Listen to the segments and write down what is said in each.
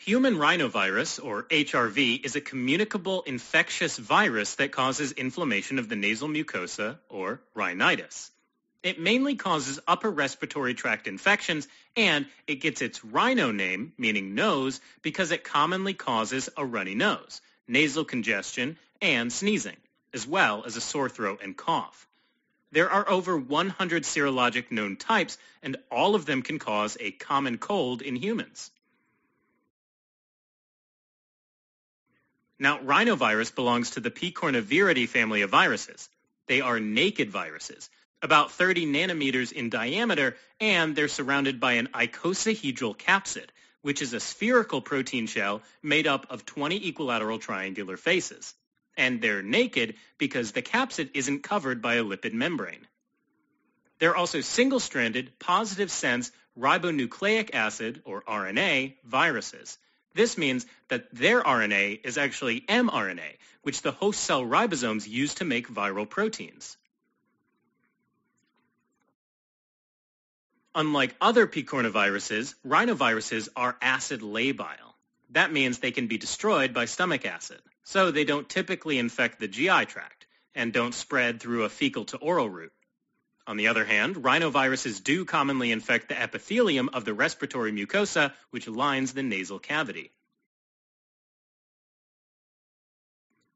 Human rhinovirus, or HRV, is a communicable infectious virus that causes inflammation of the nasal mucosa, or rhinitis. It mainly causes upper respiratory tract infections, and it gets its rhino name, meaning nose, because it commonly causes a runny nose, nasal congestion, and sneezing, as well as a sore throat and cough. There are over 100 serologic known types, and all of them can cause a common cold in humans. Now, rhinovirus belongs to the Picornaviridae family of viruses. They are naked viruses, about 30 nanometers in diameter, and they're surrounded by an icosahedral capsid, which is a spherical protein shell made up of 20 equilateral triangular faces. And they're naked because the capsid isn't covered by a lipid membrane. They're also single-stranded, positive-sense ribonucleic acid, or RNA, viruses. This means that their RNA is actually mRNA, which the host cell ribosomes use to make viral proteins. Unlike other picornaviruses, rhinoviruses are acid labile. That means they can be destroyed by stomach acid, so they don't typically infect the GI tract and don't spread through a fecal to oral route. On the other hand, rhinoviruses do commonly infect the epithelium of the respiratory mucosa, which lines the nasal cavity.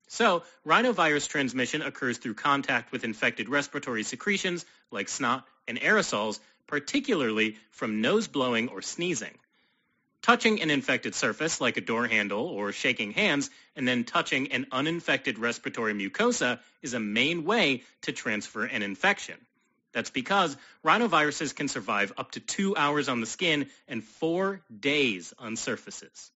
So, rhinovirus transmission occurs through contact with infected respiratory secretions like snot and aerosols, particularly from nose blowing or sneezing. Touching an infected surface like a door handle or shaking hands and then touching an uninfected respiratory mucosa is a main way to transfer an infection. That's because rhinoviruses can survive up to 2 hours on the skin and 4 days on surfaces.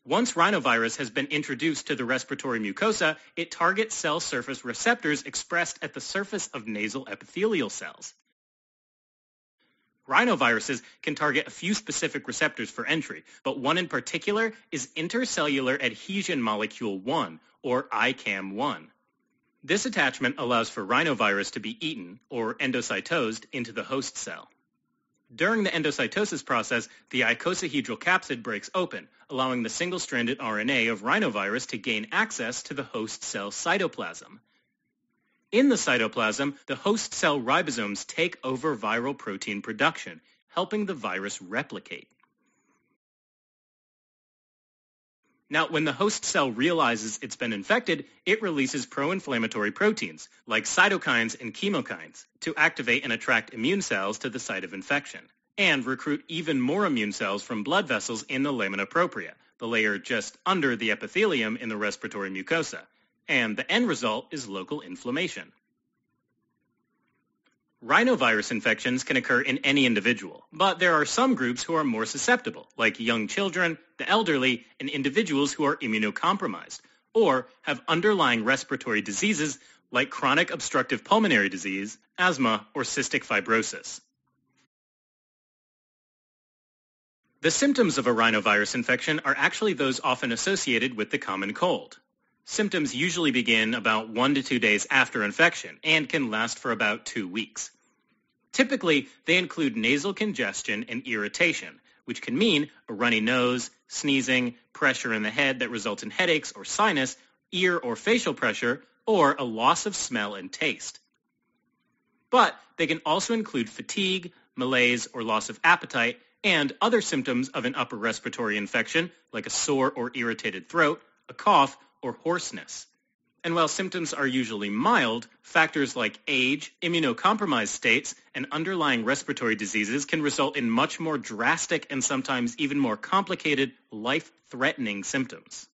Once rhinovirus has been introduced to the respiratory mucosa, it targets cell surface receptors expressed at the surface of nasal epithelial cells. Rhinoviruses can target a few specific receptors for entry, but one in particular is intercellular adhesion molecule 1, or ICAM1. This attachment allows for rhinovirus to be eaten, or endocytosed, into the host cell. During the endocytosis process, the icosahedral capsid breaks open, allowing the single-stranded RNA of rhinovirus to gain access to the host cell cytoplasm. In the cytoplasm, the host cell ribosomes take over viral protein production, helping the virus replicate. Now, when the host cell realizes it's been infected, it releases pro-inflammatory proteins, like cytokines and chemokines, to activate and attract immune cells to the site of infection, and recruit even more immune cells from blood vessels in the lamina propria, the layer just under the epithelium in the respiratory mucosa. And the end result is local inflammation. Rhinovirus infections can occur in any individual, but there are some groups who are more susceptible, like young children, the elderly, and individuals who are immunocompromised, or have underlying respiratory diseases like chronic obstructive pulmonary disease, asthma, or cystic fibrosis. The symptoms of a rhinovirus infection are actually those often associated with the common cold. Symptoms usually begin about 1 to 2 days after infection and can last for about 2 weeks. Typically, they include nasal congestion and irritation, which can mean a runny nose, sneezing, pressure in the head that results in headaches or sinus, ear or facial pressure, or a loss of smell and taste. But they can also include fatigue, malaise, or loss of appetite, and other symptoms of an upper respiratory infection, like a sore or irritated throat, a cough, or hoarseness. And while symptoms are usually mild, factors like age, immunocompromised states, and underlying respiratory diseases can result in much more drastic and sometimes even more complicated, life-threatening symptoms.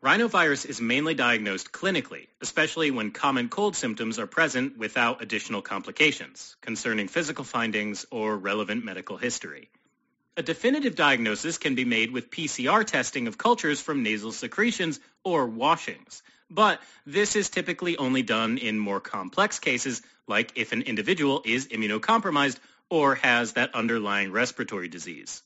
Rhinovirus is mainly diagnosed clinically, especially when common cold symptoms are present without additional complications concerning physical findings or relevant medical history. A definitive diagnosis can be made with PCR testing of cultures from nasal secretions or washings, but this is typically only done in more complex cases, like if an individual is immunocompromised or has that underlying respiratory disease.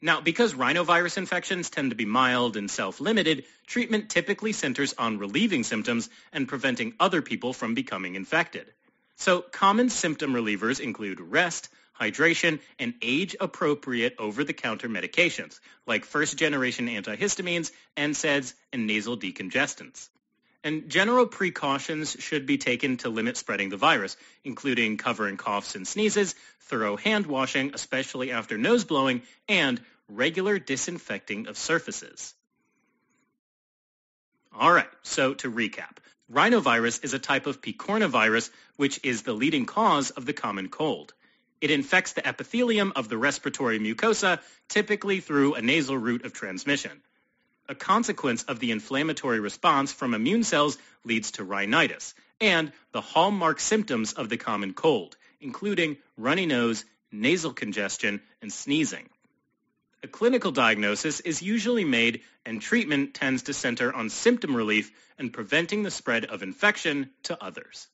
Now, because rhinovirus infections tend to be mild and self-limited, treatment typically centers on relieving symptoms and preventing other people from becoming infected. So, common symptom relievers include rest, hydration, and age-appropriate over-the-counter medications, like first-generation antihistamines, NSAIDs, and nasal decongestants. And general precautions should be taken to limit spreading the virus, including covering coughs and sneezes, thorough hand washing, especially after nose blowing, and regular disinfecting of surfaces. All right, so to recap, rhinovirus is a type of picornavirus, which is the leading cause of the common cold. It infects the epithelium of the respiratory mucosa, typically through a nasal route of transmission. A consequence of the inflammatory response from immune cells leads to rhinitis and the hallmark symptoms of the common cold, including runny nose, nasal congestion, and sneezing. A clinical diagnosis is usually made, and treatment tends to center on symptom relief and preventing the spread of infection to others.